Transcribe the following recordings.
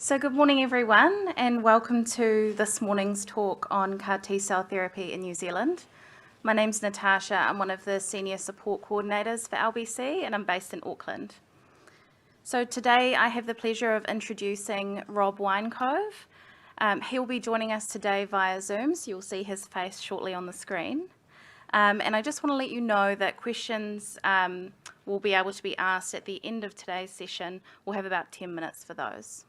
So good morning everyone and welcome to this morning's talk on CAR T-cell therapy in New Zealand. My name's Natasha, I'm one of the Senior Support Coordinators for LBC and I'm based in Auckland. So today I have the pleasure of introducing Rob Weinkove. He'll be joining us today via Zoom, so you'll see his face shortly on the screen. And I just want to let you know that questions will be able to be asked at the end of today's session. We'll have about 10 minutes for those.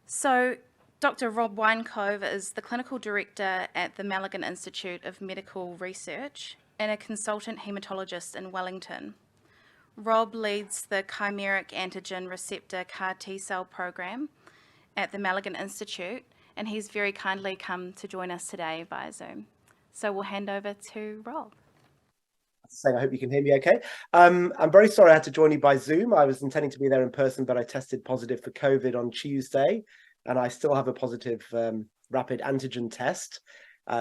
So, Dr. Rob Weinkove is the Clinical Director at the Mullicenter Institute of Medical Research and a consultant haematologist in Wellington. Rob leads the chimeric antigen receptor CAR T-cell program at the Mullicenter Institute, and he's very kindly come to join us today via Zoom. So we'll hand over to Rob. Saying I hope you can hear me okay. I'm very sorry I had to join you by Zoom. I was intending to be there in person, but I tested positive for COVID on Tuesday, and I still have a positive rapid antigen test.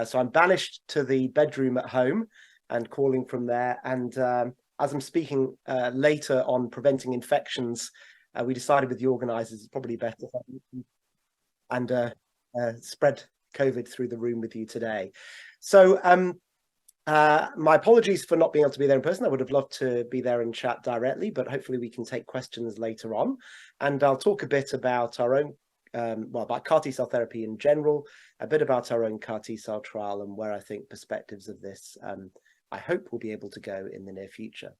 So I'm banished to the bedroom at home and calling from there. And as I'm speaking later on preventing infections, we decided with the organisers it's probably better and spread COVID through the room with you today. So my apologies for not being able to be there in person. I would have loved to be there and chat directly, but hopefully we can take questions later on. And I'll talk a bit about our own, about CAR T-cell therapy in general, a bit about our own CAR T-cell trial and where I think perspectives of this, I hope will be able to go in the near future.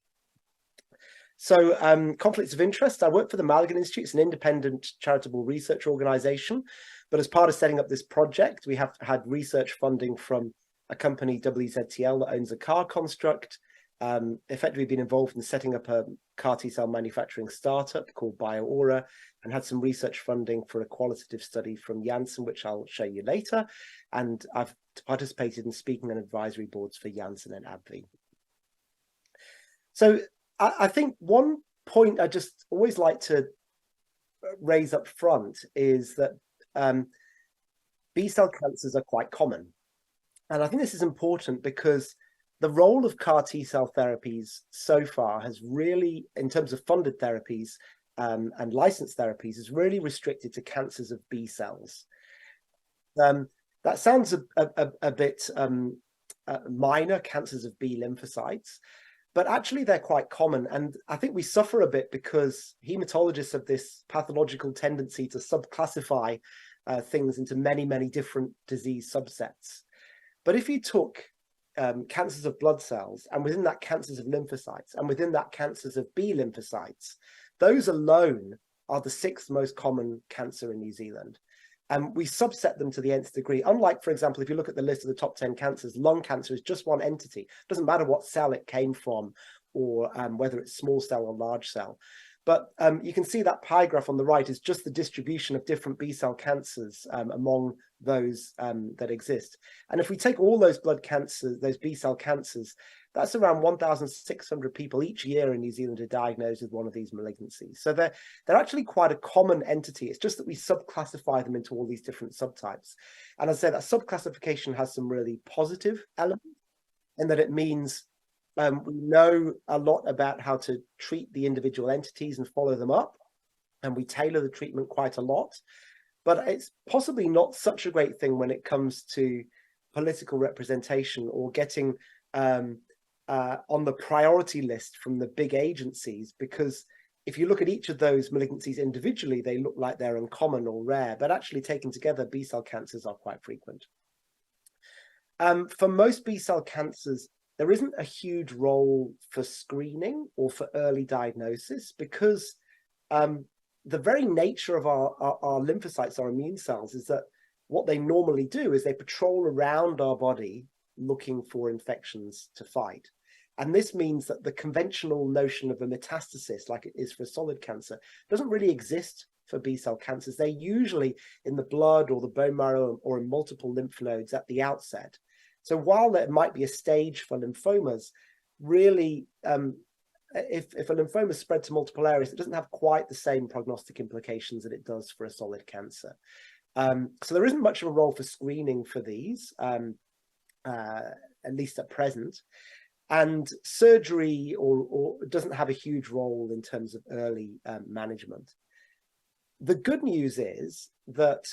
So conflicts of interest. I work for the Mullicenter Institute. It's an independent charitable research organisation. But as part of setting up this project, we have had research funding from a company, WZTL, that owns a CAR construct, effectively been involved in setting up a CAR T-cell manufacturing startup called BioAura, and had some research funding for a qualitative study from Janssen, which I'll show you later. And I've participated in speaking on advisory boards for Janssen and AbbVie. So I think one point I just always like to raise up front is that B-cell cancers are quite common. And I think this is important because the role of CAR T-cell therapies so far has really, in terms of funded therapies and licensed therapies, is really restricted to cancers of B cells. That sounds a bit minor, cancers of B lymphocytes, but actually they're quite common. And I think we suffer a bit because hematologists have this pathological tendency to subclassify things into many, many different disease subsets. But if you took cancers of blood cells, and within that cancers of lymphocytes, and within that cancers of B lymphocytes, those alone are the 6th most common cancer in New Zealand. And we subset them to the nth degree. Unlike, for example, if you look at the list of the top 10 cancers, lung cancer is just one entity. It doesn't matter what cell it came from or whether it's small cell or large cell. But you can see that pie graph on the right is just the distribution of different B-cell cancers among those that exist. And if we take all those blood cancers, those B-cell cancers, that's around 1,600 people each year in New Zealand are diagnosed with one of these malignancies. So they're actually quite a common entity. It's just that we subclassify them into all these different subtypes. And as I say, that subclassification has some really positive elements in that it means we know a lot about how to treat the individual entities and follow them up, and we tailor the treatment quite a lot. But it's possibly not such a great thing when it comes to political representation or getting on the priority list from the big agencies, because if you look at each of those malignancies individually, they look like they're uncommon or rare, but actually taken together, B-cell cancers are quite frequent. For most B-cell cancers, there isn't a huge role for screening or for early diagnosis because the very nature of our lymphocytes, our immune cells, is that what they normally do is they patrol around our body looking for infections to fight. And this means that the conventional notion of a metastasis, like it is for solid cancer, doesn't really exist for B-cell cancers. They're usually in the blood or the bone marrow or in multiple lymph nodes at the outset. So while there might be a stage for lymphomas, really, if a lymphoma spread to multiple areas, it doesn't have quite the same prognostic implications that it does for a solid cancer. So there isn't much of a role for screening for these, at least at present. And surgery or doesn't have a huge role in terms of early management. The good news is that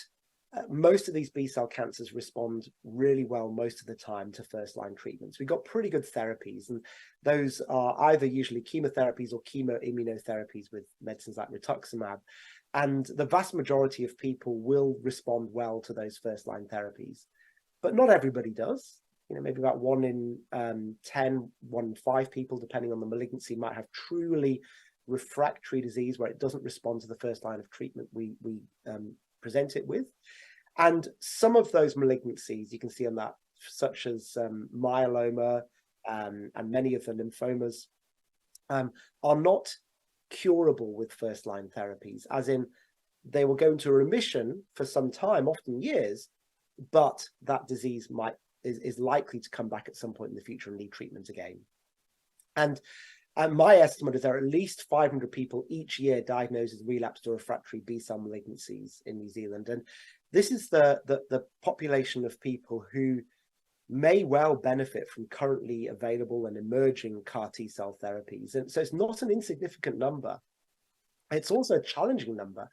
most of these B-cell cancers respond really well most of the time to first-line treatments. We've got pretty good therapies, and those are either usually chemotherapies or chemoimmunotherapies with medicines like rituximab. And the vast majority of people will respond well to those first-line therapies. But not everybody does. You know, maybe about 1 in 10, 1 in 5 people, depending on the malignancy, might have truly refractory disease where it doesn't respond to the first line of treatment we present it with. And some of those malignancies you can see on that, such as myeloma and many of the lymphomas, are not curable with first-line therapies, as in they will go into remission for some time, often years, but that disease is likely to come back at some point in the future and need treatment again. And my estimate is there are at least 500 people each year diagnosed with relapsed or refractory B-cell malignancies in New Zealand. And this is the population of people who may well benefit from currently available and emerging CAR T-cell therapies. And so it's not an insignificant number. It's also a challenging number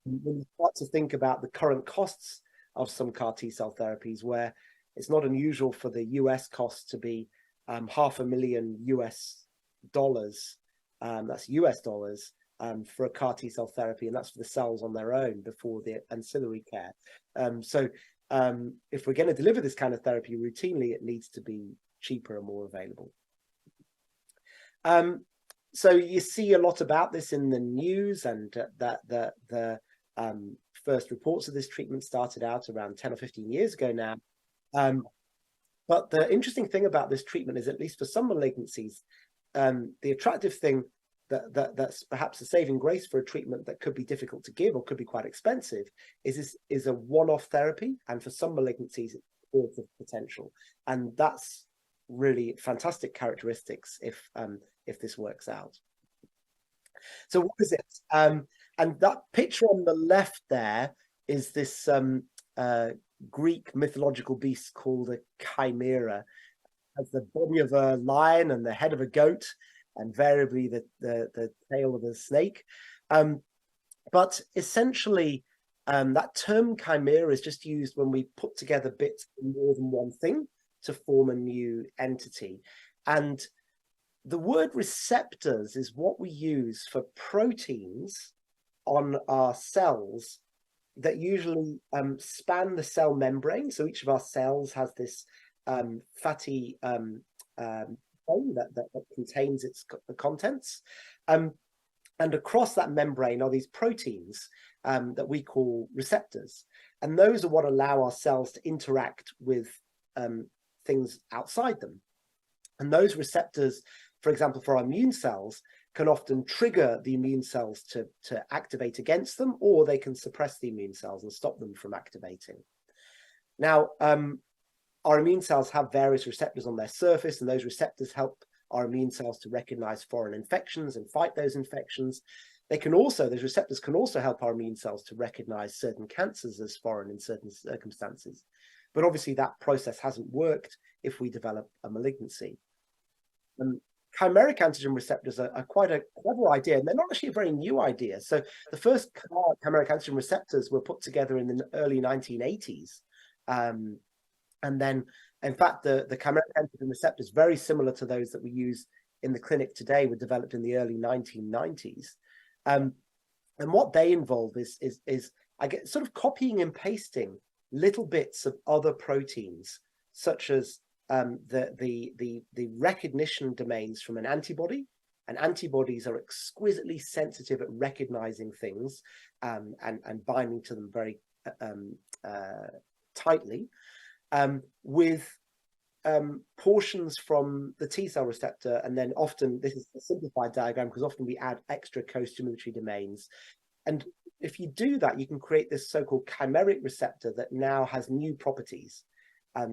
when you start to think about the current costs of some CAR T-cell therapies, where it's not unusual for the US cost to be $500,000 US dollars, that's US dollars, for a CAR T-cell therapy, and that's for the cells on their own before the ancillary care. So if we're going to deliver this kind of therapy routinely, it needs to be cheaper and more available. So you see a lot about this in the news, and that the first reports of this treatment started out around 10 or 15 years ago now. But the interesting thing about this treatment is, at least for some malignancies, the attractive thing that's perhaps a saving grace for a treatment that could be difficult to give or could be quite expensive is a one-off therapy, and for some malignancies it's of potential, and that's really fantastic characteristics if this works out. So what is it? And that picture on the left there is this Greek mythological beast called a chimera. It has the body of a lion and the head of a goat, and variably the tail of a snake. But essentially, that term chimera is just used when we put together bits of more than one thing to form a new entity. And the word receptors is what we use for proteins on our cells that usually span the cell membrane. So each of our cells has this fatty that contains its contents. And across that membrane are these proteins that we call receptors. And those are what allow our cells to interact with things outside them. And those receptors, for example, for our immune cells, can often trigger the immune cells to activate against them, or they can suppress the immune cells and stop them from activating. Now, our immune cells have various receptors on their surface, and those receptors help our immune cells to recognize foreign infections and fight those infections. Those receptors can also help our immune cells to recognize certain cancers as foreign in certain circumstances. But obviously that process hasn't worked if we develop a malignancy. Chimeric antigen receptors are quite a clever idea, and they're not actually a very new idea. So the first chimeric antigen receptors were put together in the early 1980s. And then, in fact, the chimeric antigen receptors, very similar to those that we use in the clinic today, were developed in the early 1990s. And what they involve is I get sort of copying and pasting little bits of other proteins, such as the recognition domains from an antibody. And antibodies are exquisitely sensitive at recognizing things and binding to them very tightly, with portions from the T-cell receptor. And then often, this is a simplified diagram because often we add extra co-stimulatory domains. And if you do that, you can create this so-called chimeric receptor that now has new properties.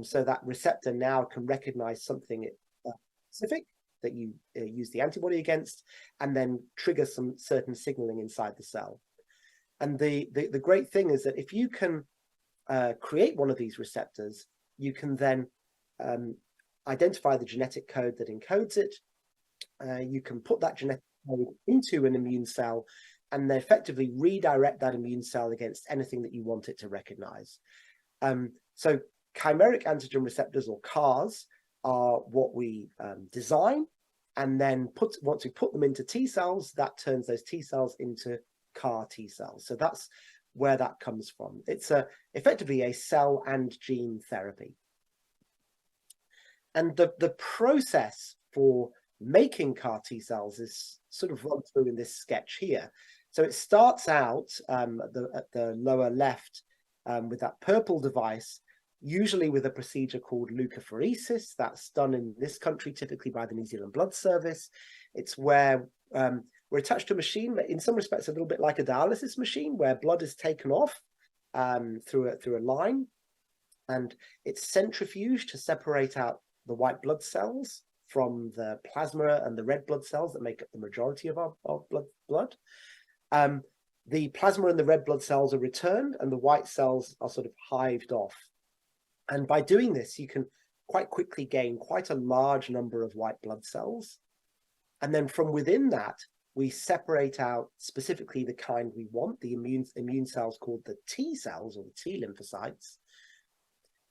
So that receptor now can recognize something specific that you use the antibody against, and then trigger some certain signaling inside the cell. And the great thing is that if you can create one of these receptors, you can then identify the genetic code that encodes it. You can put that genetic code into an immune cell, and they effectively redirect that immune cell against anything that you want it to recognize. So chimeric antigen receptors, or CARs, are what we design, and then once we put them into T cells, that turns those T cells into CAR T cells. So that's where that comes from. It's effectively a cell and gene therapy. And the process for making CAR T cells is sort of run through in this sketch here. So it starts out at the lower left with that purple device, usually with a procedure called leukapheresis. That's done in this country typically by the New Zealand Blood Service. It's where we're attached to a machine that in some respects a little bit like a dialysis machine, where blood is taken off through a line, and it's centrifuged to separate out the white blood cells from the plasma and the red blood cells that make up the majority of our blood. The plasma and the red blood cells are returned, and the white cells are sort of hived off. And by doing this, you can quite quickly gain quite a large number of white blood cells. And then from within that, we separate out specifically the kind we want, the immune cells called the T cells, or the T lymphocytes.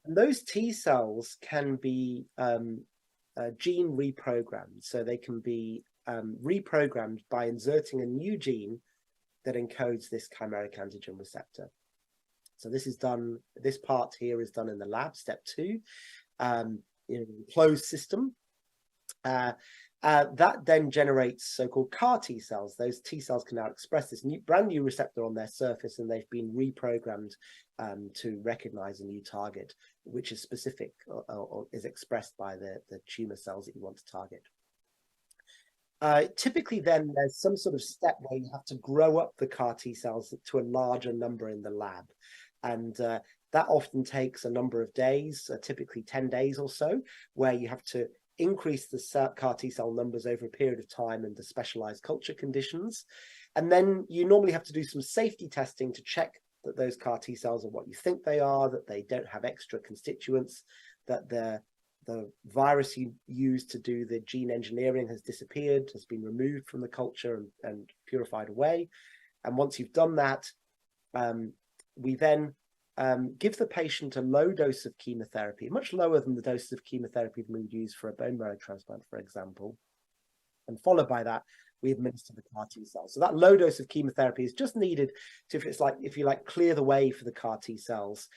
And those T cells can be gene reprogrammed. So they can be reprogrammed by inserting a new gene that encodes this chimeric antigen receptor. So this is done, this part here is done in the lab, step 2, in a closed system. That then generates so-called CAR T cells. Those T cells can now express this brand new receptor on their surface, and they've been reprogrammed to recognize a new target, which is specific or is expressed by the tumor cells that you want to target. Typically then there's some sort of step where you have to grow up the CAR T cells to a larger number in the lab. And that often takes a number of days, typically 10 days or so, where you have to increase the CAR T cell numbers over a period of time under specialized culture conditions. And then you normally have to do some safety testing to check that those CAR T cells are what you think they are, that they don't have extra constituents, that the virus you used to do the gene engineering has disappeared, has been removed from the culture and purified away. And once you've done that, we then give the patient a low dose of chemotherapy, much lower than the doses of chemotherapy we would use for a bone marrow transplant, for example. And followed by that, we administer the CAR T cells. So that low dose of chemotherapy is just needed to, if you like, clear the way for the CAR T cells,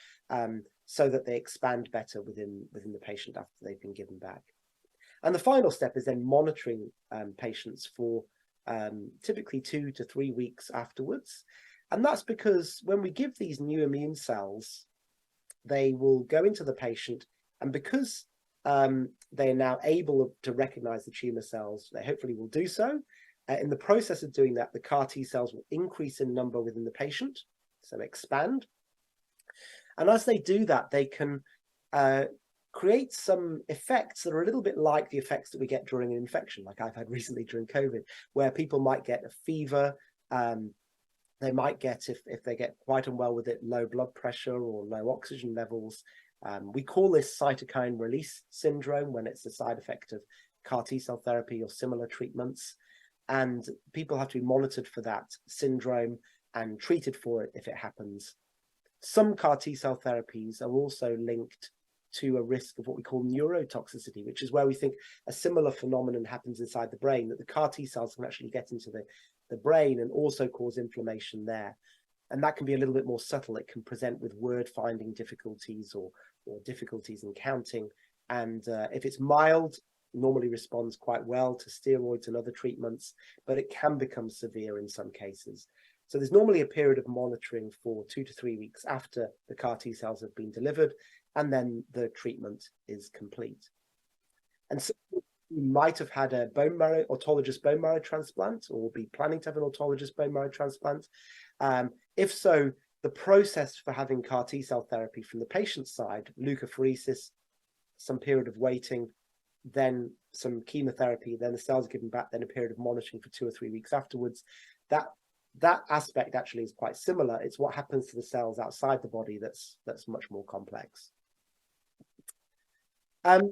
so that they expand better within the patient after they've been given back. And the final step is then monitoring patients for typically 2 to 3 weeks afterwards. And that's because when we give these new immune cells, they will go into the patient, and because they are now able to recognize the tumor cells, they hopefully will do so. In the process of doing that, the CAR T cells will increase in number within the patient, so expand. And as they do that, they can create some effects that are a little bit like the effects that we get during an infection, like I've had recently during COVID, where people might get a fever. They might get, if they get quite unwell with it, low blood pressure or low oxygen levels. We call this cytokine release syndrome, when it's a side effect of CAR T cell therapy or similar treatments. And people have to be monitored for that syndrome and treated for it if it happens. Some CAR T cell therapies are also linked to a risk of what we call neurotoxicity, which is where we think a similar phenomenon happens inside the brain, that the CAR T cells can actually get into the brain and also cause inflammation there. And that can be a little bit more subtle. It can present with word finding difficulties or difficulties in counting. And if it's mild, normally responds quite well to steroids and other treatments, but it can become severe in some cases. So there's normally a period of monitoring for 2 to 3 weeks after the CAR T cells have been delivered, and then the treatment is complete. And so you might have had a autologous bone marrow transplant, or be planning to have an autologous bone marrow transplant. If so, the process for having CAR T cell therapy from the patient's side, leukapheresis, some period of waiting, then some chemotherapy, then the cells are given back, then a period of monitoring for 2 or 3 weeks afterwards. That aspect actually is quite similar. It's what happens to the cells outside the body that's much more complex. And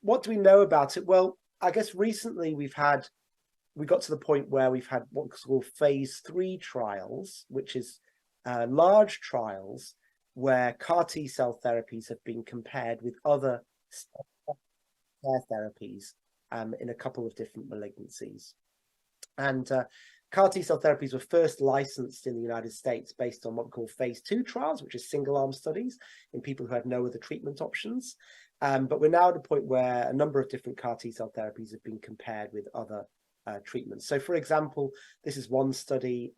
what do we know about it? Well, I guess recently we've had we got to the point where we've had what's called phase 3 trials, which is large trials where CAR T-cell therapies have been compared with other care therapies in a couple of different malignancies. And CAR T-cell therapies were first licensed in the United States based on what we call phase 2 trials, which is single-arm studies in people who had no other treatment options. But we're now at a point where a number of different CAR T-cell therapies have been compared with other treatments. So, for example, this is one study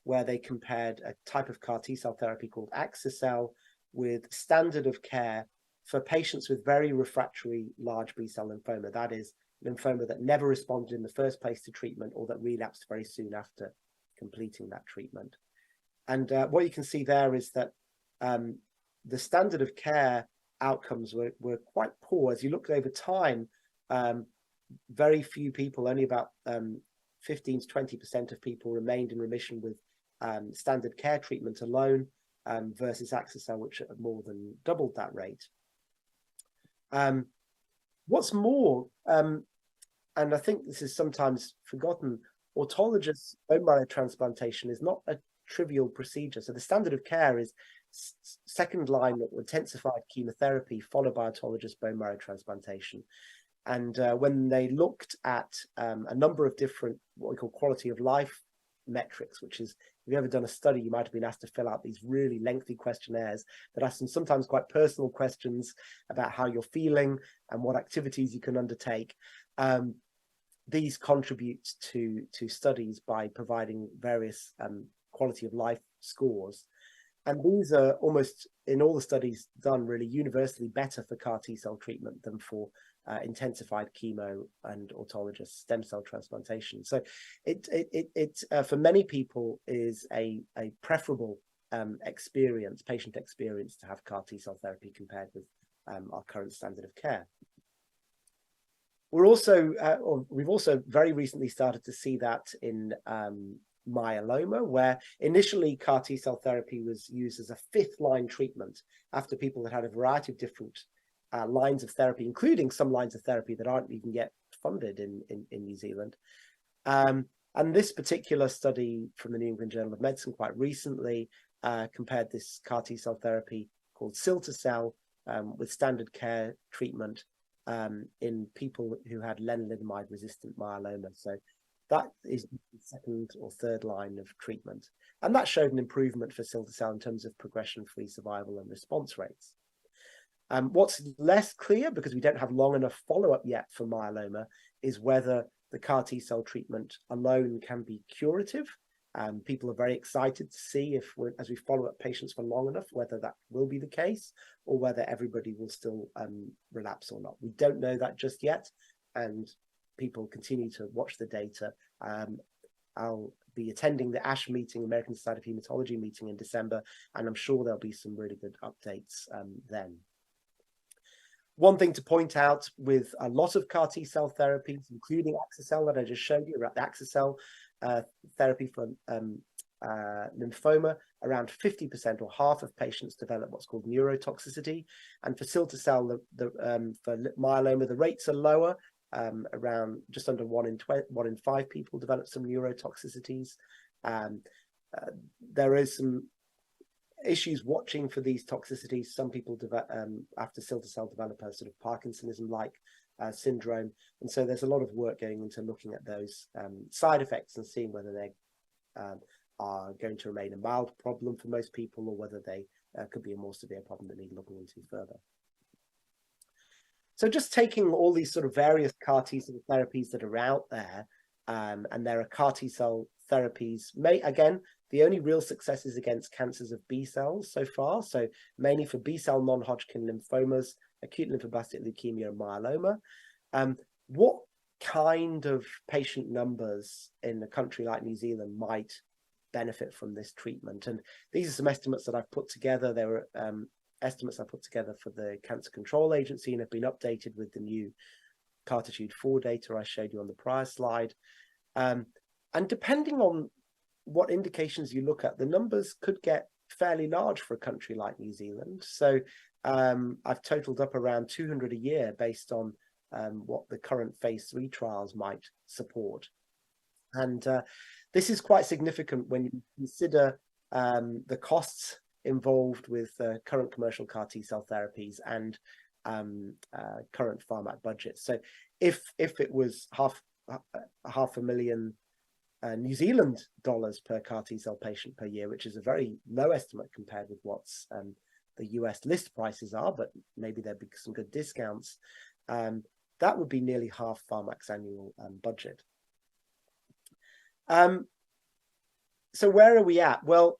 where they compared a type of CAR T-cell therapy called Axicell with standard of care for patients with very refractory large B-cell lymphoma. That is, lymphoma that never responded in the first place to treatment or that relapsed very soon after completing that treatment. And what you can see there is that the standard of care outcomes were quite poor. As you looked over time, very few people, only about 15 to 20% of people remained in remission with standard care treatment alone versus Axicell, which more than doubled that rate. What's more, and I think this is sometimes forgotten, autologous bone marrow transplantation is not a trivial procedure. So the standard of care is second line intensified chemotherapy followed by autologous bone marrow transplantation. And when they looked at a number of different what we call quality of life metrics, which is, if you've ever done a study, you might have been asked to fill out these really lengthy questionnaires that ask some sometimes quite personal questions about how you're feeling and what activities you can undertake. These contribute to studies by providing various quality of life scores. And these are almost, in all the studies done, really universally better for CAR T-cell treatment than for intensified chemo and autologous stem cell transplantation. So it for many people is a preferable patient experience to have CAR T-cell therapy compared with our current standard of care. We've also very recently started to see that in myeloma, where initially CAR T-cell therapy was used as a fifth-line treatment after people had had a variety of different lines of therapy, including some lines of therapy that aren't even yet funded in New Zealand. And this particular study from the New England Journal of Medicine quite recently compared this CAR T-cell therapy called cilta-cel with standard care treatment in people who had lenalidomide-resistant myeloma. So that is the second or third line of treatment. And that showed an improvement for cilta-cel in terms of progression-free survival and response rates. What's less clear, because we don't have long enough follow-up yet for myeloma, is whether the CAR T-cell treatment alone can be curative. People are very excited to see if, as we follow up patients for long enough, whether that will be the case or whether everybody will still relapse or not. We don't know that just yet, and people continue to watch the data. I'll be attending the ASH meeting, American Society of Hematology meeting in December, and I'm sure there'll be some really good updates then. One thing to point out with a lot of CAR T-cell therapies, including Axicell that I just showed you, about the Axicell therapy for lymphoma, around 50% or half of patients develop what's called neurotoxicity. And for cilta-cel, for myeloma, the rates are lower, around just under 1 in 5 people develop some neurotoxicities. There is some issues watching for these toxicities. Some people after cilta-cel develop a sort of Parkinsonism-like syndrome, and so there's a lot of work going into looking at those side effects and seeing whether they are going to remain a mild problem for most people or whether they could be a more severe problem that need looking into further. So just taking all these sort of various CAR T-cell therapies that are out there, and there are CAR T-cell therapies, again, the only real successes against cancers of B cells so far, so mainly for B-cell non-Hodgkin lymphomas, acute lymphoblastic leukemia, and myeloma. What kind of patient numbers in a country like New Zealand might benefit from this treatment? And these are some estimates that I've put together. There were estimates I put together for the Cancer Control Agency and have been updated with the new CARTITUDE-4 data I showed you on the prior slide. And depending on what indications you look at, the numbers could get fairly large for a country like New Zealand. So I've totaled up around 200 a year based on what the current phase 3 trials might support. And this is quite significant when you consider the costs involved with current commercial CAR T-cell therapies and current pharmac budgets. So if it was half a million New Zealand dollars per CAR T-cell patient per year, which is a very low estimate compared with what's the US list prices are, but maybe there'd be some good discounts, that would be nearly half pharmac's annual budget. So where are we at? Well,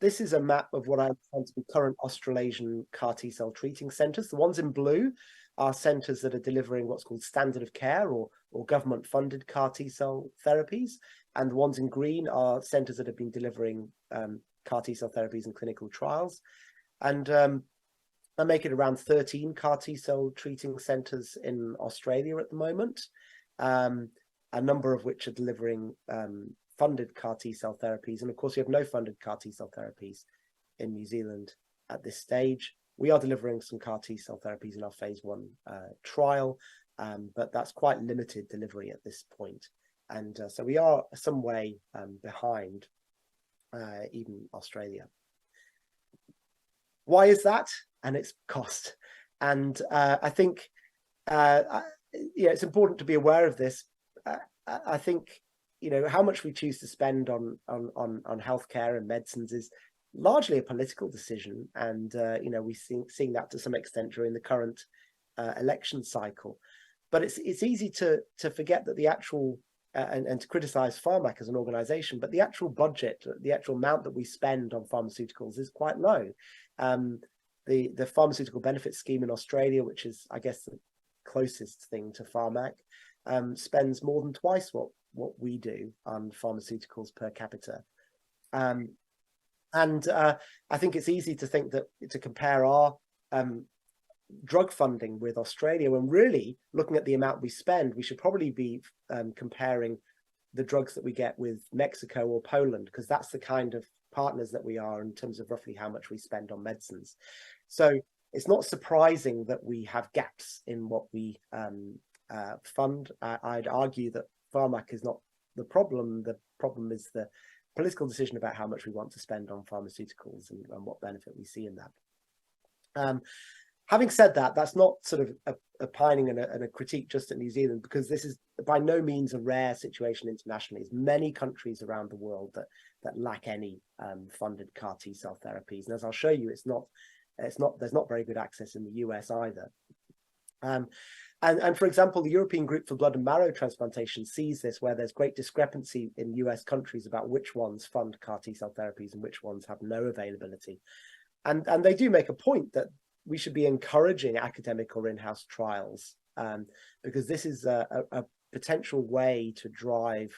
this is a map of what I understand to be current Australasian CAR T-cell treating centres. The ones in blue are centres that are delivering what's called standard of care or government-funded CAR T-cell therapies. And the ones in green are centres that have been delivering CAR T-cell therapies in clinical trials. And I make it around 13 CAR T-cell treating centres in Australia at the moment, a number of which are delivering funded CAR T-cell therapies. And of course, we have no funded CAR T-cell therapies in New Zealand at this stage. We are delivering some CAR T-cell therapies in our phase 1 trial, but that's quite limited delivery at this point. And so we are some way behind even Australia. Why is that? And it's cost. And I think it's important to be aware of this. I think how much we choose to spend on healthcare and medicines is largely a political decision, and we're seeing that to some extent during the current election cycle. But it's easy to forget that the actual and to criticize Pharmac as an organization, but the actual budget, the actual amount that we spend on pharmaceuticals is quite low. The pharmaceutical benefits scheme in Australia, which is, I guess, the closest thing to Pharmac, spends more than twice what we do on pharmaceuticals per capita. And I think it's easy to think that to compare our drug funding with Australia, when really looking at the amount we spend, we should probably be comparing the drugs that we get with Mexico or Poland, because that's the kind of partners that we are in terms of roughly how much we spend on medicines. So it's not surprising that we have gaps in what we fund. I'd argue that Pharmac is not the problem. The problem is the political decision about how much we want to spend on pharmaceuticals and what benefit we see in that. Having said that, that's not sort of a pining and a critique just at New Zealand, because this is by no means a rare situation internationally. There's many countries around the world that lack any funded CAR T-cell therapies. And as I'll show you, there's not very good access in the US either. And for example, the European Group for Blood and Marrow Transplantation sees this, where there's great discrepancy in US countries about which ones fund CAR T-cell therapies and which ones have no availability. And they do make a point that we should be encouraging academic or in-house trials, because this is a potential way to drive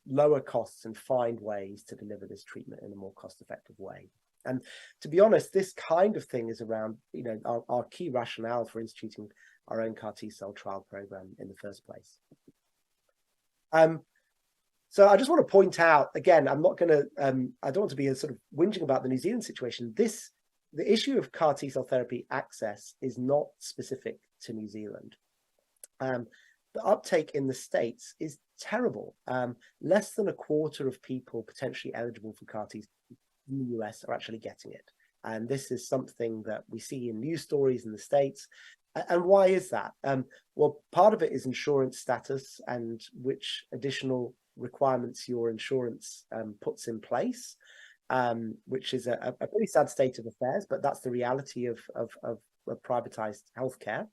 lower costs and find ways to deliver this treatment in a more cost-effective way. And to be honest, this kind of thing is around, our key rationale for instituting our own CAR T-cell trial program in the first place. So I just want to point out, again, I don't want to be sort of whinging about the New Zealand situation. The issue of CAR T-cell therapy access is not specific to New Zealand. The uptake in the States is terrible. Less than a quarter of people potentially eligible for CAR T in the US are actually getting it. And this is something that we see in news stories in the States. And why is that? Well, part of it is insurance status and which additional requirements your insurance puts in place, which is a pretty sad state of affairs, but that's the reality of privatized healthcare.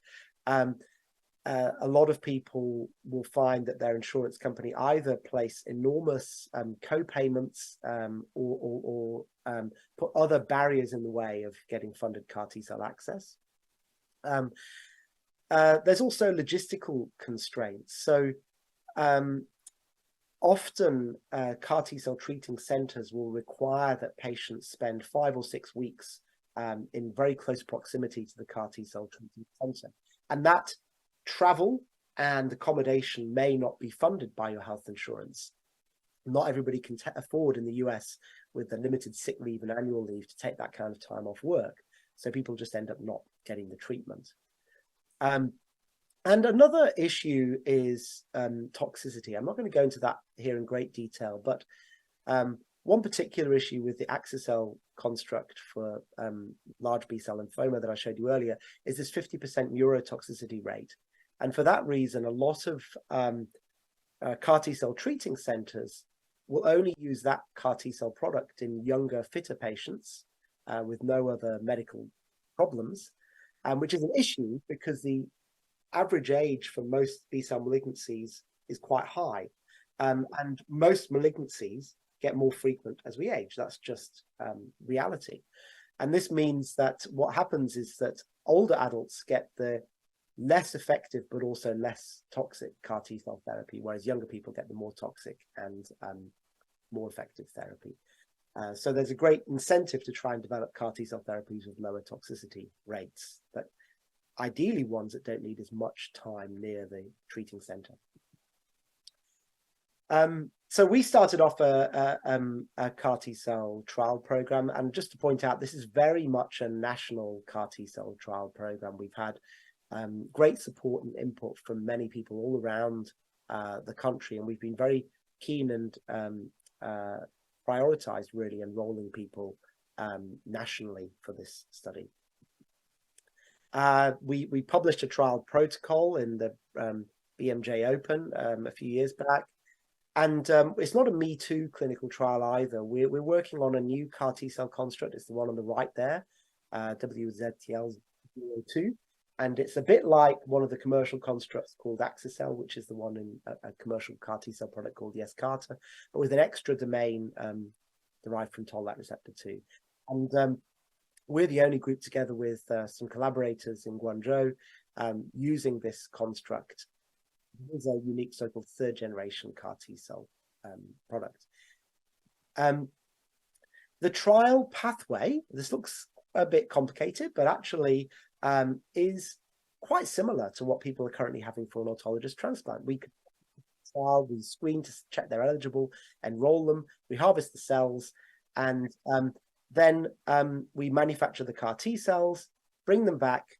A lot of people will find that their insurance company either place enormous co-payments or put other barriers in the way of getting funded CAR T-cell access. There's also logistical constraints. So often CAR T-cell treating centers will require that patients spend 5 or 6 weeks in very close proximity to the CAR T-cell treating center. And that travel and accommodation may not be funded by your health insurance. Not everybody can afford in the US, with the limited sick leave and annual leave, to take that kind of time off work. So people just end up not getting the treatment. And another issue is toxicity. I'm not going to go into that here in great detail, but one particular issue with the axicell construct for large B-cell lymphoma that I showed you earlier is this 50% neurotoxicity rate. And for that reason, a lot of CAR T-cell treating centers will only use that CAR T-cell product in younger, fitter patients with no other medical problems, which is an issue because the average age for most B-cell malignancies is quite high. And most malignancies get more frequent as we age. That's just reality. And this means that what happens is that older adults get the less effective but also less toxic CAR T-cell therapy, whereas younger people get the more toxic and more effective therapy. So there's a great incentive to try and develop CAR T-cell therapies with lower toxicity rates, but ideally ones that don't need as much time near the treating center. So we started off a CAR T-cell trial program, and just to point out, this is very much a national CAR T-cell trial program. We've had great support and input from many people all around the country, and we've been very keen and prioritized really enrolling people nationally for this study. We published a trial protocol in the BMJ Open a few years back. And it's not a Me Too clinical trial either. We're working on a new CAR T-cell construct. It's the one on the right there, WZTL02. And it's a bit like one of the commercial constructs called Axicell, which is the one in a commercial CAR T-cell product called Yescarta, but with an extra domain derived from toll-like receptor 2. And we're the only group together with some collaborators in Guangzhou using this construct. It's a unique so-called third generation CAR T-cell product. The trial pathway, this looks a bit complicated, but actually is quite similar to what people are currently having for an autologous transplant. We screen to check they're eligible, enroll them, we harvest the cells, and then we manufacture the CAR T cells, bring them back,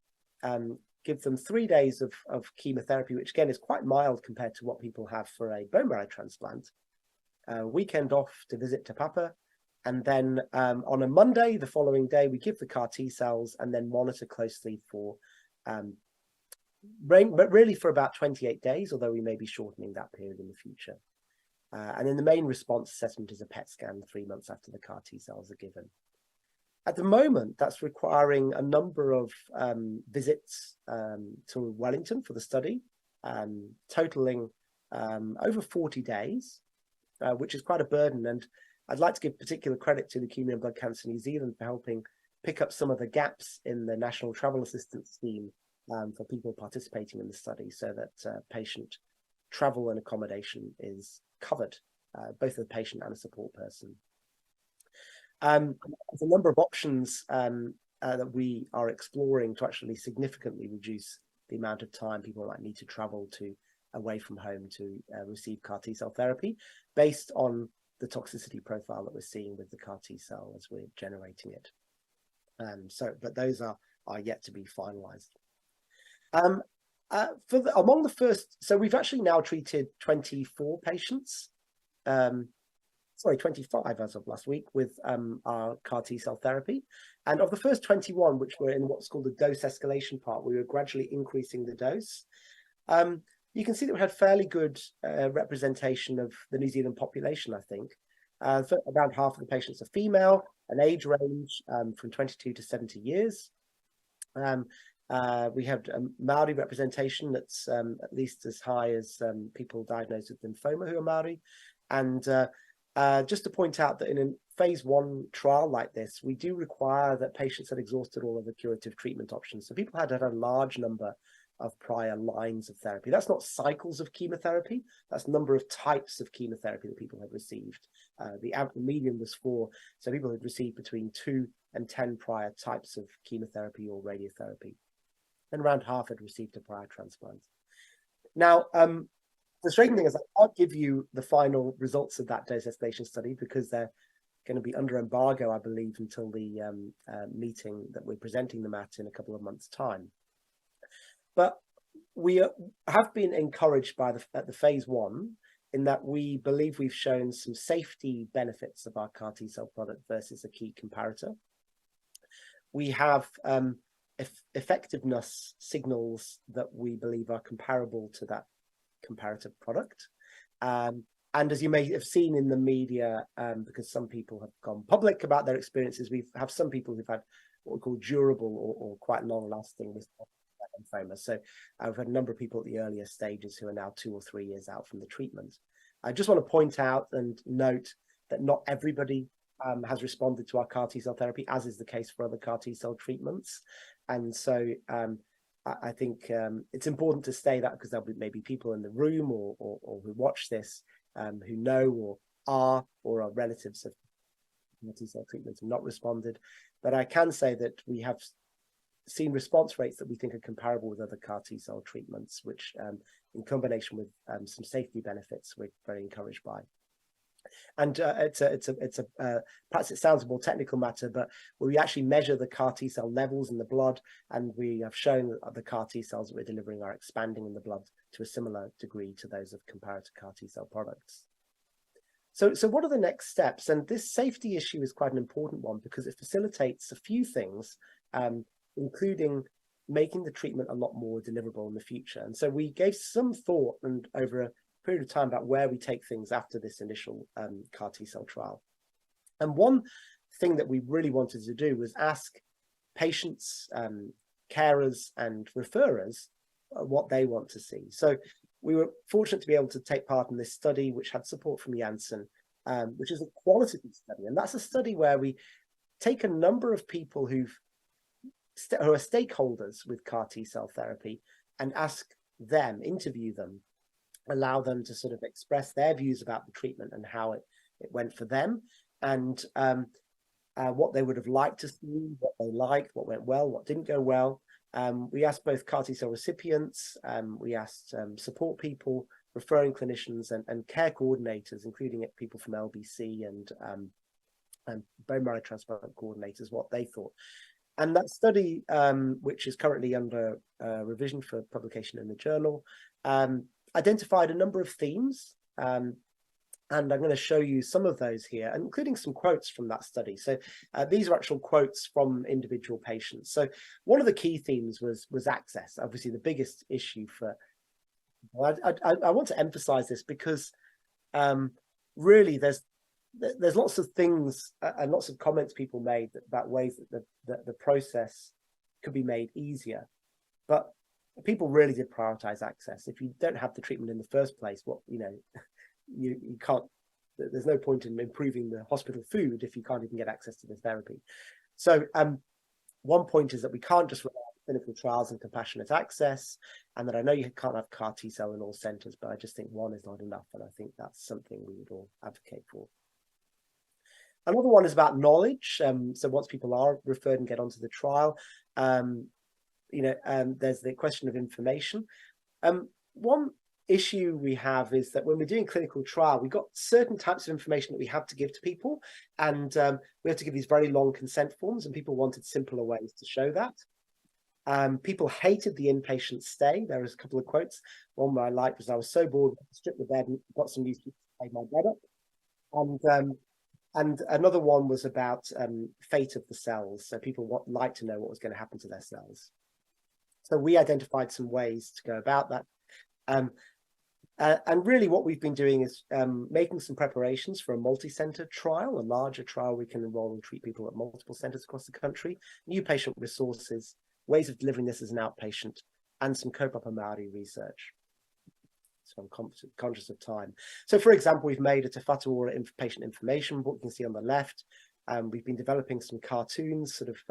give them 3 days of chemotherapy, which again is quite mild compared to what people have for a bone marrow transplant. Weekend off to visit to Papa. And then on a Monday, the following day, we give the CAR T cells and then monitor closely for, but really for about 28 days, although we may be shortening that period in the future. And then the main response assessment is a PET scan 3 months after the CAR T cells are given. At the moment, that's requiring a number of visits to Wellington for the study, totaling over 40 days, which is quite a burden. And I'd like to give particular credit to Leukemia and Blood Cancer New Zealand for helping pick up some of the gaps in the National Travel Assistance Scheme for people participating in the study, so that patient travel and accommodation is covered, both the patient and a support person. There's a number of options that we are exploring to actually significantly reduce the amount of time people might need to travel to away from home to receive CAR T-cell therapy, based on the toxicity profile that we're seeing with the CAR T-cell as we're generating it. But those are yet to be finalized. Among the first, so we've actually now treated 24 patients. 25 as of last week with our CAR T-cell therapy. And of the first 21, which were in what's called the dose escalation part, we were gradually increasing the dose. You can see that we had fairly good representation of the New Zealand population, I think. Around half of the patients are female, an age range from 22 to 70 years. We have a Maori representation that's at least as high as people diagnosed with lymphoma who are Maori. And just to point out that in a phase 1 trial like this, we do require that patients had exhausted all of the curative treatment options. So people had to have a large number of prior lines of therapy. That's not cycles of chemotherapy, that's the number of types of chemotherapy that people had received. The median was 4, so people had received between 2 and 10 prior types of chemotherapy or radiotherapy. And around half had received a prior transplant. Now, the strange thing is I can't give you the final results of that dose escalation study because they're going to be under embargo, I believe, until the meeting that we're presenting them at in a couple of months' time. But we have been encouraged by at the phase 1 in that we believe we've shown some safety benefits of our CAR T-cell product versus a key comparator. We have effectiveness signals that we believe are comparable to that comparative product. And as you may have seen in the media, because some people have gone public about their experiences, we have some people who've had what we call durable or quite long-lasting lymphoma. So we've had a number of people at the earlier stages who are now 2 or 3 years out from the treatment. I just want to point out and note that not everybody has responded to our CAR T-cell therapy, as is the case for other CAR T-cell treatments. And so I think it's important to say that, because there'll be maybe people in the room or who watch this who know or are relatives of T-cell treatments and not responded. But I can say that we have seen response rates that we think are comparable with other CAR T-cell treatments, which in combination with some safety benefits, we're very encouraged by. And perhaps it sounds a more technical matter, but we actually measure the CAR T-cell levels in the blood, and we have shown that the CAR T-cells that we're delivering are expanding in the blood to a similar degree to those of comparator CAR T-cell products. So what are the next steps? And this safety issue is quite an important one, because it facilitates a few things, including making the treatment a lot more deliverable in the future. And so we gave some thought and over a period of time about where we take things after this initial CAR T-cell trial. And one thing that we really wanted to do was ask patients, carers and referrers what they want to see. So we were fortunate to be able to take part in this study, which had support from Janssen, which is a qualitative study. And that's a study where we take a number of people who are stakeholders with CAR T-cell therapy and ask them, interview them, allow them to sort of express their views about the treatment and how it went for them, and what they would have liked to see, what they liked, what went well, what didn't go well. We asked both CAR T-cell recipients, we asked support people, referring clinicians and care coordinators, including people from LBC and bone marrow transplant coordinators, what they thought. And that study, which is currently under revision for publication in the journal, identified a number of themes. And I'm going to show you some of those here, including some quotes from that study. So these are actual quotes from individual patients. So one of the key themes was access. Obviously, the biggest issue for, I want to emphasize this because really there's lots of things and lots of comments people made about ways that the process could be made easier. But people really did prioritize access. If you don't have the treatment in the first place, you can't, there's no point in improving the hospital food if you can't even get access to the therapy. So one point is that we can't just rely on clinical trials and compassionate access, and that I know you can't have CAR T-cell in all centers, but I just think one is not enough, and I think that's something we would all advocate for. Another one is about knowledge. So once people are referred and get onto the trial, there's the question of information. One issue we have is that when we're doing clinical trial, we've got certain types of information that we have to give to people, and we have to give these very long consent forms, and people wanted simpler ways to show that. People hated the inpatient stay. There was a couple of quotes. One I liked was, "I was so bored, I stripped the bed and got some new people to pay my bed up." And another one was about fate of the cells. So people like to know what was going to happen to their cells. So we identified some ways to go about that. And really what we've been doing is making some preparations for a multi-center trial, a larger trial we can enroll and treat people at multiple centers across the country, new patient resources, ways of delivering this as an outpatient, and some Kaupapa Māori research. So I'm conscious of time. So for example, we've made a Te Whatu Ora patient information book, you can see on the left. We've been developing some cartoons, sort of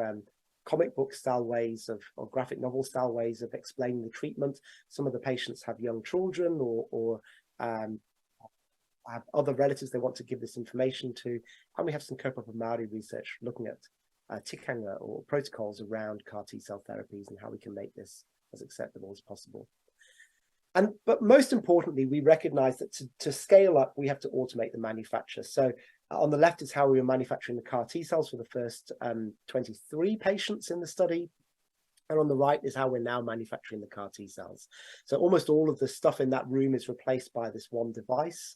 comic book style ways or graphic novel style ways of explaining the treatment. Some of the patients have young children or have other relatives they want to give this information to. And we have some Kaupapa Māori research looking at tikanga or protocols around CAR T-cell therapies and how we can make this as acceptable as possible. But most importantly, we recognize that to scale up, we have to automate the manufacture. So on the left is how we were manufacturing the CAR T cells for the first 23 patients in the study. And on the right is how we're now manufacturing the CAR T cells. So almost all of the stuff in that room is replaced by this one device.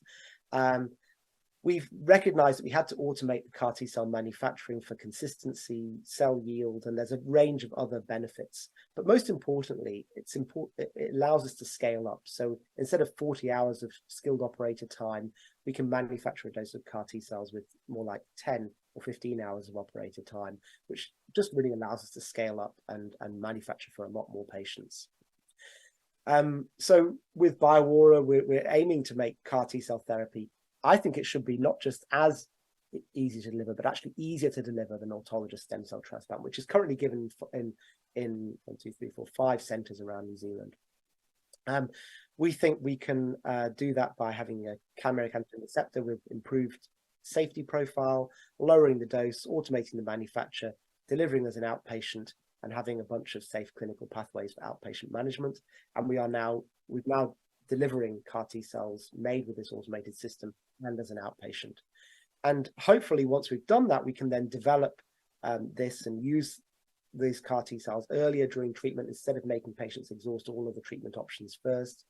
We've recognized that we had to automate the CAR T cell manufacturing for consistency, cell yield, and there's a range of other benefits. But most importantly, it allows us to scale up. So instead of 40 hours of skilled operator time, we can manufacture a dose of CAR T cells with more like 10 or 15 hours of operator time, which just really allows us to scale up and manufacture for a lot more patients. So with BioAura, we're aiming to make CAR T cell therapy. I think it should be not just as easy to deliver, but actually easier to deliver than autologous stem cell transplant, which is currently given in 1, 2, 3, 4, 5 centres around New Zealand. We think we can do that by having a chimeric antigen receptor with improved safety profile, lowering the dose, automating the manufacture, delivering as an outpatient, and having a bunch of safe clinical pathways for outpatient management. And we've now delivering CAR T cells made with this automated system and as an outpatient. And hopefully once we've done that, we can then develop this and use these CAR T cells earlier during treatment instead of making patients exhaust all of the treatment options first,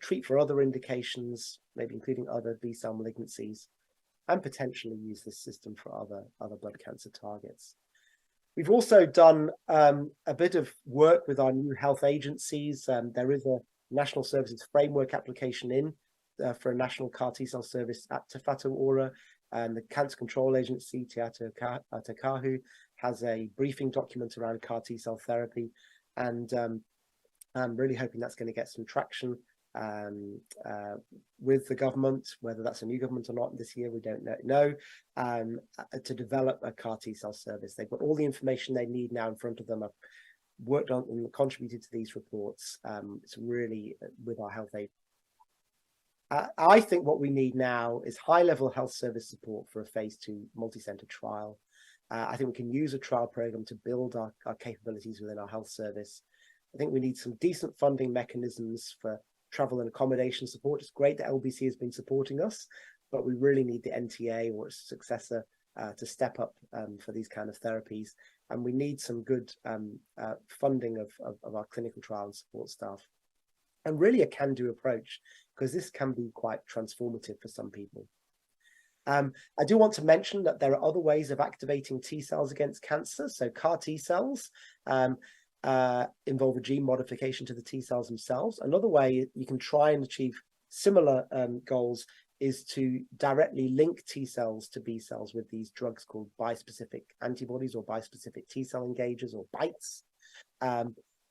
treat for other indications, maybe including other B-cell malignancies, and potentially use this system for other blood cancer targets. We've also done a bit of work with our new health agencies. There is a National Services Framework application for a national CAR T cell service at Te Whatu Ora. The Cancer Control Agency, Te Atakahu, has a briefing document around CAR T cell therapy. And I'm really hoping that's going to get some traction with the government, whether that's a new government or not this year, we don't know, to develop a CAR T cell service. They've got all the information they need now in front of them. I've worked on and contributed to these reports. It's really with our health aid. I think what we need now is high-level health service support for a phase 2 multi-center trial. I think we can use a trial program to build our capabilities within our health service. I think we need some decent funding mechanisms for travel and accommodation support. It's great that LBC has been supporting us, but we really need the NTA or its successor to step up for these kind of therapies. And we need some good funding of our clinical trial and support staff. And really a can-do approach, because this can be quite transformative for some people. I do want to mention that there are other ways of activating T cells against cancer. So CAR T cells involve a gene modification to the T cells themselves. Another way you can try and achieve similar goals is to directly link T cells to B cells with these drugs called bispecific antibodies or bispecific T cell engagers or BiTEs.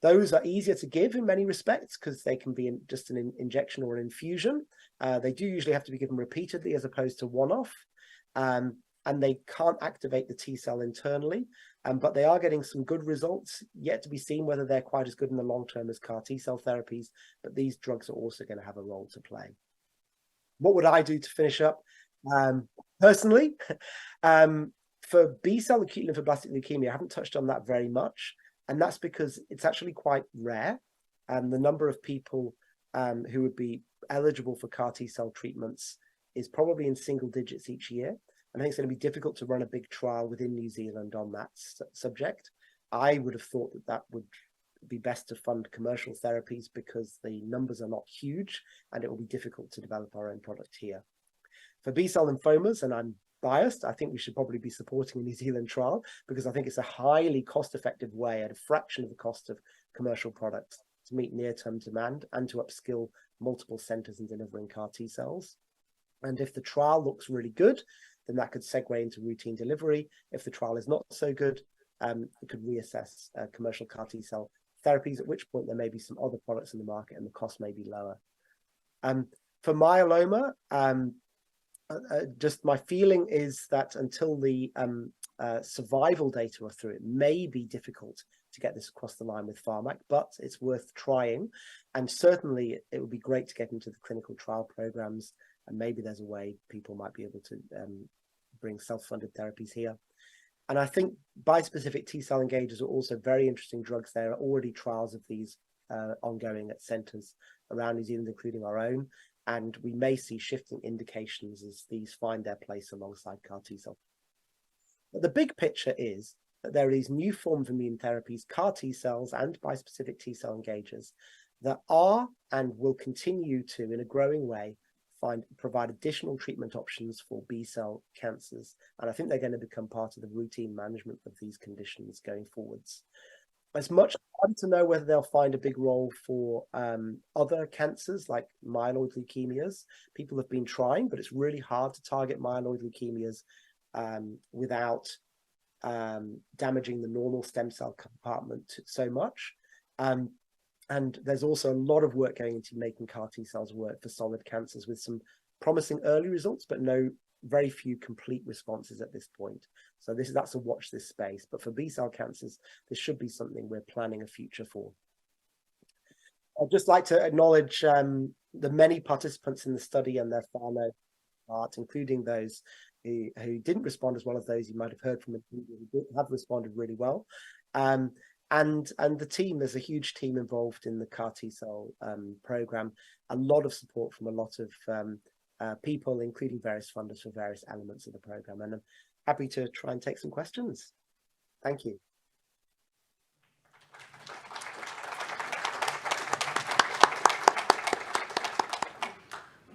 Those are easier to give in many respects because they can be just an injection or an infusion. They do usually have to be given repeatedly as opposed to one-off. And they can't activate the T cell internally, but they are getting some good results, yet to be seen whether they're quite as good in the long term as CAR T cell therapies, but these drugs are also going to have a role to play. What would I do to finish up? Personally, for B-cell acute lymphoblastic leukemia, I haven't touched on that very much, and that's because it's actually quite rare, and the number of people who would be eligible for CAR T cell treatments is probably in single digits each year. I think it's going to be difficult to run a big trial within New Zealand on that subject. I would have thought that would be best to fund commercial therapies because the numbers are not huge and it will be difficult to develop our own product here. For B-cell lymphomas, and I'm biased, I think we should probably be supporting a New Zealand trial because I think it's a highly cost-effective way at a fraction of the cost of commercial products to meet near-term demand and to upskill multiple centers in delivering CAR T cells. And if the trial looks really good, then that could segue into routine delivery. If the trial is not so good, it could reassess commercial CAR T cell therapies, at which point there may be some other products in the market and the cost may be lower. For myeloma, just my feeling is that until the survival data are through, it may be difficult to get this across the line with Pharmac, but it's worth trying. And certainly it would be great to get into the clinical trial programs, and maybe there's a way people might be able to bring self-funded therapies here. And I think bispecific T-cell engagers are also very interesting drugs. There are already trials of these ongoing at centres around New Zealand, including our own. And we may see shifting indications as these find their place alongside CAR T-cell. But the big picture is that there are these new forms of immune therapies, CAR T cells and bispecific T cell engagers, that are and will continue to, in a growing way, provide additional treatment options for B cell cancers. And I think they're going to become part of the routine management of these conditions going forwards. It's much harder to know whether they'll find a big role for other cancers like myeloid leukemias. People have been trying, but it's really hard to target myeloid leukemias without damaging the normal stem cell compartment so much. And there's also a lot of work going into making CAR T cells work for solid cancers with some promising early results, but very few complete responses at this point. So that's a watch this space. But for B cell cancers, this should be something we're planning a future for. I'd just like to acknowledge the many participants in the study and their far part, including those who didn't respond as well as those you might have heard from who have responded really well. And the team, there's a huge team involved in the CAR T cell program, a lot of support from a lot of people, including various funders for various elements of the program. And I'm happy to try and take some questions. Thank you.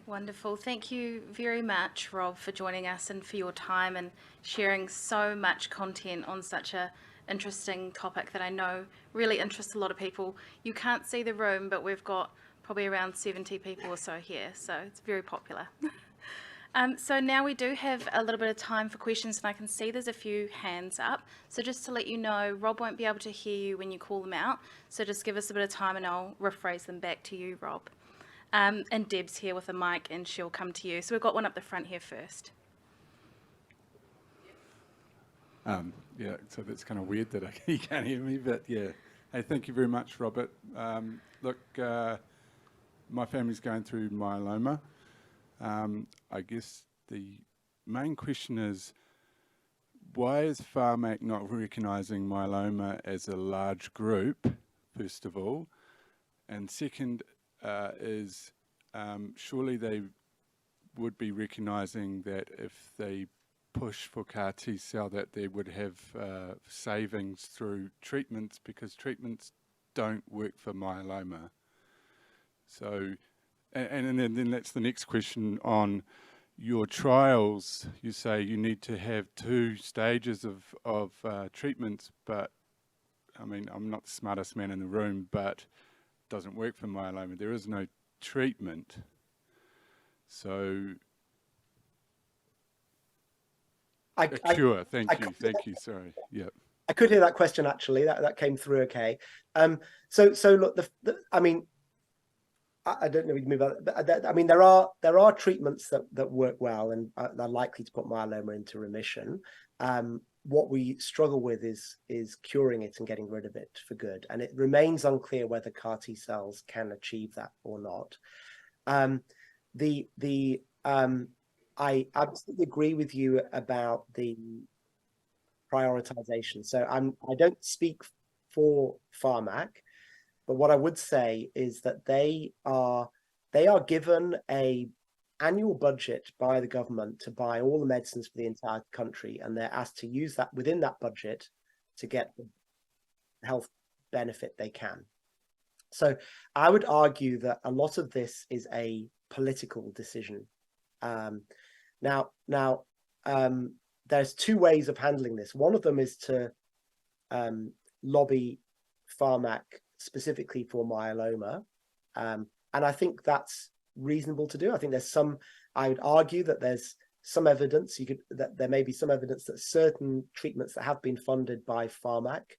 Wonderful. Thank you very much, Rob, for joining us and for your time and sharing so much content on such a interesting topic that I know really interests a lot of people. You can't see the room, but we've got probably around 70 people or so here, so it's very popular. So now we do have a little bit of time for questions, and I can see there's a few hands up. So just to let you know, Rob won't be able to hear you when you call them out, so just give us a bit of time and I'll rephrase them back to you, Rob. And Deb's here with a mic and she'll come to you. So we've got one up the front here first. Yeah, so that's kind of weird that you can't hear me, but yeah. Hey, thank you very much, Robert. Look, my family's going through myeloma. I guess the main question is, why is Pharmac not recognising myeloma as a large group, first of all? And second is, surely they would be recognising that if they push for CAR T cell that they would have savings through treatments, because treatments don't work for myeloma. So, and then that's the next question on your trials. You say you need to have 2 stages of treatments, but I mean, I'm not the smartest man in the room, but it doesn't work for myeloma. There is no treatment. So cure. Thank you. Sorry. Yeah. I could hear that question actually. That came through okay. So look, I mean, I don't know if we can move on, but I mean, there are treatments that work well and are likely to put myeloma into remission. What we struggle with is curing it and getting rid of it for good, and it remains unclear whether CAR T cells can achieve that or not. I absolutely agree with you about the prioritization. So I don't speak for Pharmac, but what I would say is that they are given a annual budget by the government to buy all the medicines for the entire country, and they're asked to use that within that budget to get the health benefit they can. So I would argue that a lot of this is a political decision. Now, there's 2 ways of handling this. One of them is to lobby Pharmac specifically for myeloma, and I think that's reasonable to do. I think I would argue that there's some evidence that there may be some evidence that certain treatments that have been funded by Pharmac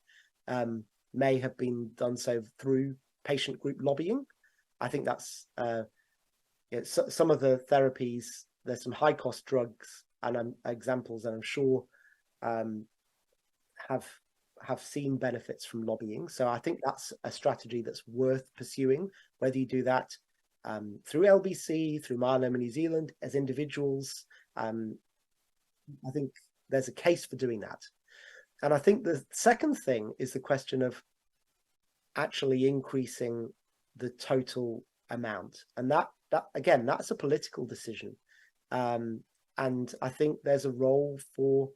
may have been done so through patient group lobbying. I think that's some of the therapies. There's some high cost drugs and examples that I'm sure have seen benefits from lobbying. So I think that's a strategy that's worth pursuing, whether you do that through LBC, through Myeloma New Zealand, as individuals. I think there's a case for doing that. And I think the second thing is the question of actually increasing the total amount. And that again, that's a political decision. And I think there's a role for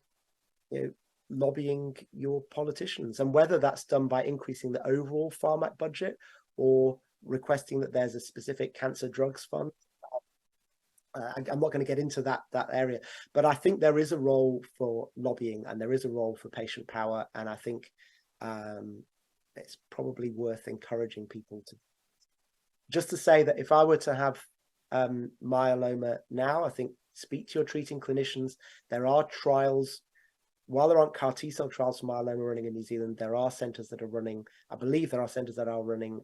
lobbying your politicians, and whether that's done by increasing the overall pharmac budget or requesting that there's a specific cancer drugs fund. I'm not going to get into that area, but I think there is a role for lobbying and there is a role for patient power, and I think it's probably worth encouraging people to. Just to say that if I were to have myeloma now, I think speak to your treating clinicians. There are trials. While there aren't CAR T-cell trials for myeloma running in New Zealand, there are centres that are running, I believe there are centres that are running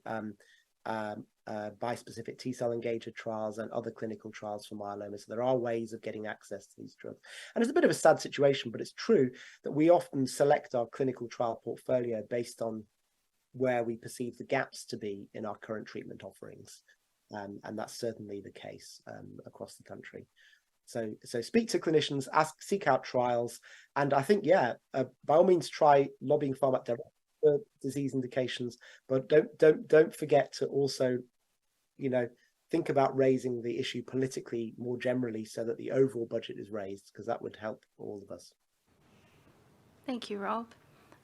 bispecific T-cell engager trials and other clinical trials for myeloma. So there are ways of getting access to these drugs. And it's a bit of a sad situation, but it's true that we often select our clinical trial portfolio based on where we perceive the gaps to be in our current treatment offerings. And that's certainly the case across the country. So speak to clinicians, seek out trials, and I think, by all means, try lobbying pharmac direct for disease indications, but don't forget to also, think about raising the issue politically more generally so that the overall budget is raised, because that would help all of us. Thank you, Rob.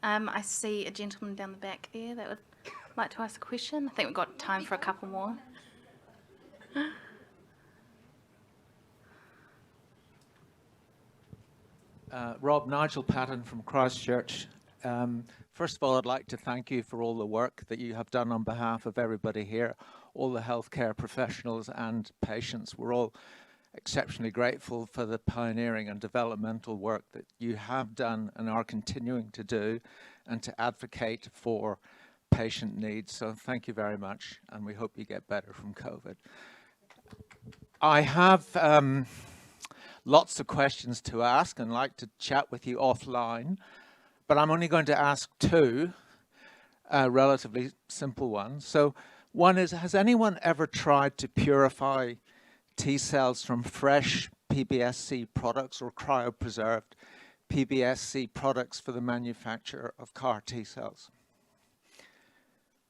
I see a gentleman down the back there that would like to ask a question. I think we've got time for a couple more. Rob, Nigel Patterson from Christchurch. First of all, I'd like to thank you for all the work that you have done on behalf of everybody here, all the healthcare professionals and patients. We're all exceptionally grateful for the pioneering and developmental work that you have done and are continuing to do, and to advocate for patient needs. So thank you very much, and we hope you get better from COVID. I have lots of questions to ask and like to chat with you offline, but I'm only going to ask two relatively simple ones. So one is, has anyone ever tried to purify T cells from fresh PBSC products or cryopreserved PBSC products for the manufacture of CAR T cells?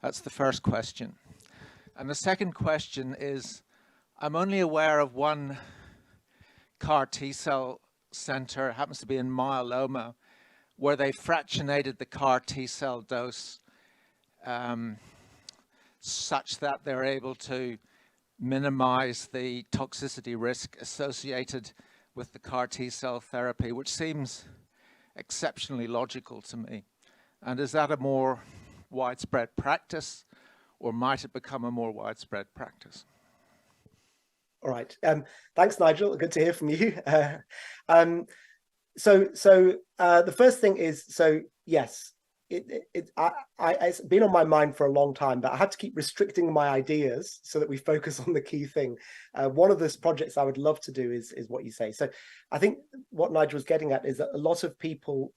That's the first question. And the second question is, I'm only aware of one CAR T cell center, happens to be in myeloma, where they fractionated the CAR T cell dose such that they're able to minimize the toxicity risk associated with the CAR T cell therapy, which seems exceptionally logical to me. And is that a more widespread practice, or might it become a more widespread practice? All right. Thanks, Nigel. Good to hear from you. The first thing is, yes, it's been on my mind for a long time, but I had to keep restricting my ideas so that we focus on the key thing. One of the projects I would love to do is what you say. So I think what Nigel was getting at is that a lot of people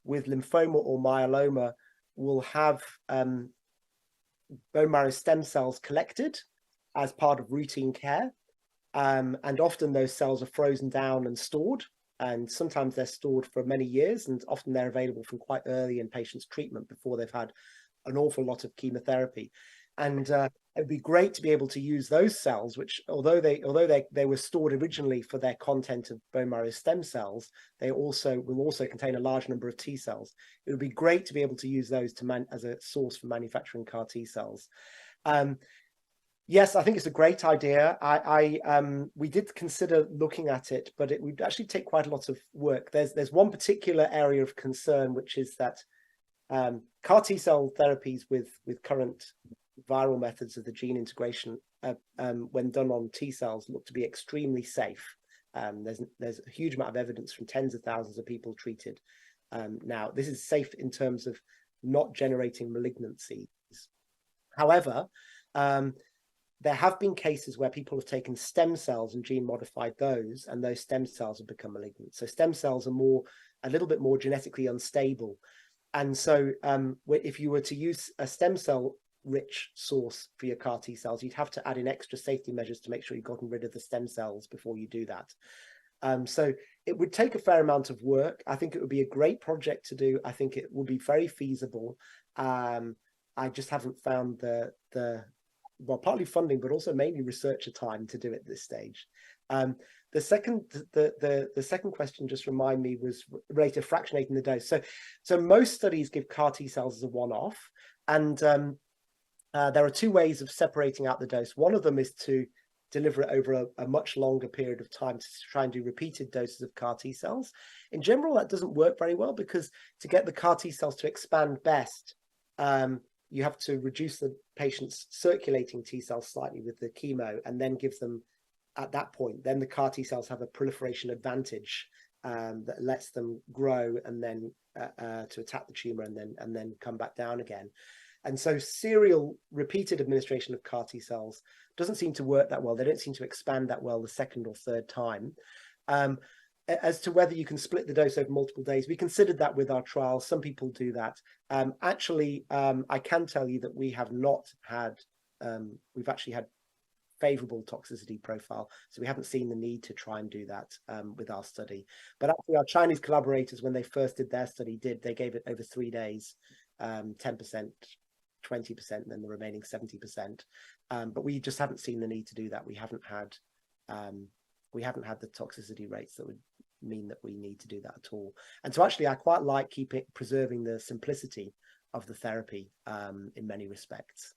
with lymphoma or myeloma will have bone marrow stem cells collected as part of routine care. And often those cells are frozen down and stored. And sometimes they're stored for many years, and often they're available from quite early in patients' treatment before they've had an awful lot of chemotherapy. And it'd be great to be able to use those cells, which although they were stored originally for their content of bone marrow stem cells, they will also contain a large number of T cells. It would be great to be able to use those as a source for manufacturing CAR T cells. Yes, I think it's a great idea. We did consider looking at it, but it would actually take quite a lot of work. There's one particular area of concern, which is that CAR T cell therapies with current viral methods of the gene integration, when done on T cells, look to be extremely safe. There's a huge amount of evidence from tens of thousands of people treated. Now, this is safe in terms of not generating malignancies. However, there have been cases where people have taken stem cells and gene modified those, and those stem cells have become malignant. So stem cells are a little bit more genetically unstable. And so if you were to use a stem cell rich source for your CAR T cells, you'd have to add in extra safety measures to make sure you've gotten rid of the stem cells before you do that. So it would take a fair amount of work. I think it would be a great project to do. I think it would be very feasible. I just haven't found well, partly funding, but also mainly researcher time to do it at this stage. The second question, just remind me, was related to fractionating the dose. So most studies give CAR T cells as a one-off, and there are two ways of separating out the dose. One of them is to deliver it over a much longer period of time to try and do repeated doses of CAR T cells. In general, that doesn't work very well, because to get the CAR T cells to expand best, you have to reduce the patient's circulating T cells slightly with the chemo, and then give them, at that point, then the CAR T cells have a proliferation advantage that lets them grow and then to attack the tumor and then come back down again. And so serial repeated administration of CAR T cells doesn't seem to work that well. They don't seem to expand that well the second or third time. As to whether you can split the dose over multiple days, we considered that with our trials. Some people do that. Actually, I can tell you that we have not had, we've actually had favorable toxicity profile, so we haven't seen the need to try and do that with our study. But actually, our Chinese collaborators, when they first did their study, they gave it over 3 days, 10%, 20%, and then the remaining 70%. But we just haven't seen the need to do that. We haven't had the toxicity rates that would mean that we need to do that at all. And so actually, I quite like preserving the simplicity of the therapy in many respects.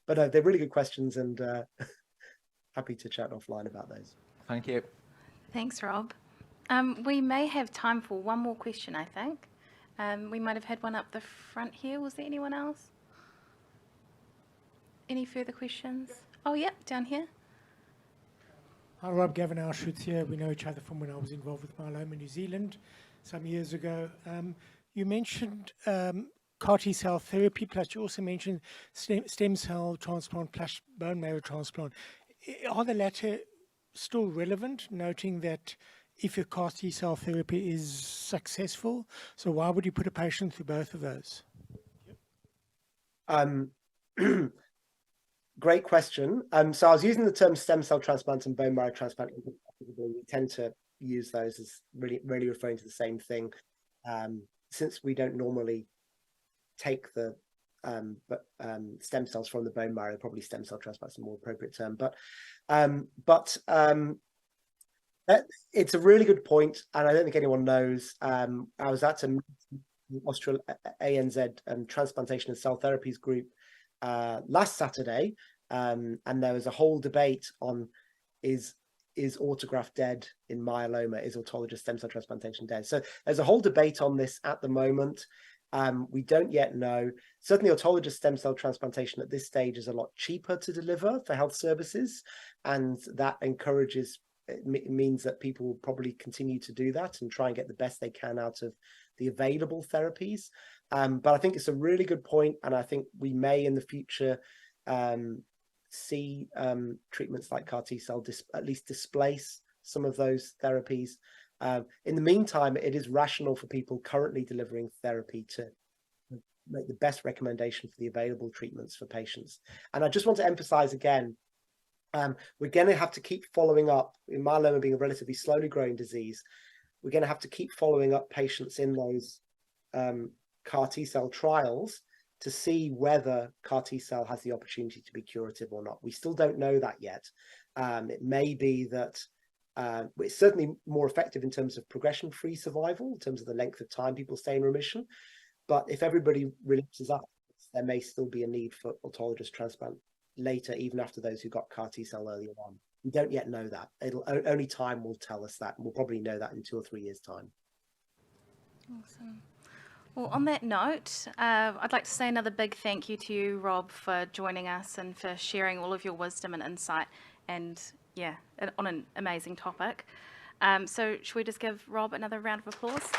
But they're really good questions, and happy to chat offline about those. Thank you. Thanks, Rob. We may have time for one more question, I think. We might have had one up the front here. Was there anyone else? Any further questions? Oh, yeah, down here. Hi, Rob. Gavin Auschwitz here. We know each other from when I was involved with Myoma New Zealand some years ago. You mentioned CAR T cell therapy, plus you also mentioned stem cell transplant plus bone marrow transplant. Are the latter still relevant, noting that if your CAR T cell therapy is successful, so why would you put a patient through both of those? Great question. So I was using the term stem cell transplant and bone marrow transplant. We tend to use those as really referring to the same thing. Since we don't normally take the stem cells from the bone marrow, probably stem cell transplant is a more appropriate term. But it's a really good point, and I don't think anyone knows. I was at an Australian ANZ Transplantation and Cell Therapies group last Saturday, and there was a whole debate on is autograft dead in myeloma, is autologous stem cell transplantation dead? So there's a whole debate on this at the moment. We don't yet know. Certainly autologous stem cell transplantation at this stage is a lot cheaper to deliver for health services, and that means that people will probably continue to do that and try and get the best they can out of the available therapies. But I think it's a really good point, and I think we may in the future see treatments like CAR T cell at least displace some of those therapies. In the meantime, it is rational for people currently delivering therapy to make the best recommendation for the available treatments for patients. And I just want to emphasize again, we're going to have to keep following up, in myeloma being a relatively slowly growing disease, we're going to have to keep following up patients in those CAR T cell trials to see whether CAR T cell has the opportunity to be curative or not. We still don't know that yet. It may be that it's certainly more effective in terms of progression-free survival, in terms of the length of time people stay in remission. But if everybody relapses up, there may still be a need for autologous transplant later, even after those who got CAR T cell earlier on. We don't yet know that. Only time will tell us that, and we'll probably know that in 2 or 3 years' time. Awesome. Well, on that note, I'd like to say another big thank you to you, Rob, for joining us and for sharing all of your wisdom and insight, and on an amazing topic. So should we just give Rob another round of applause?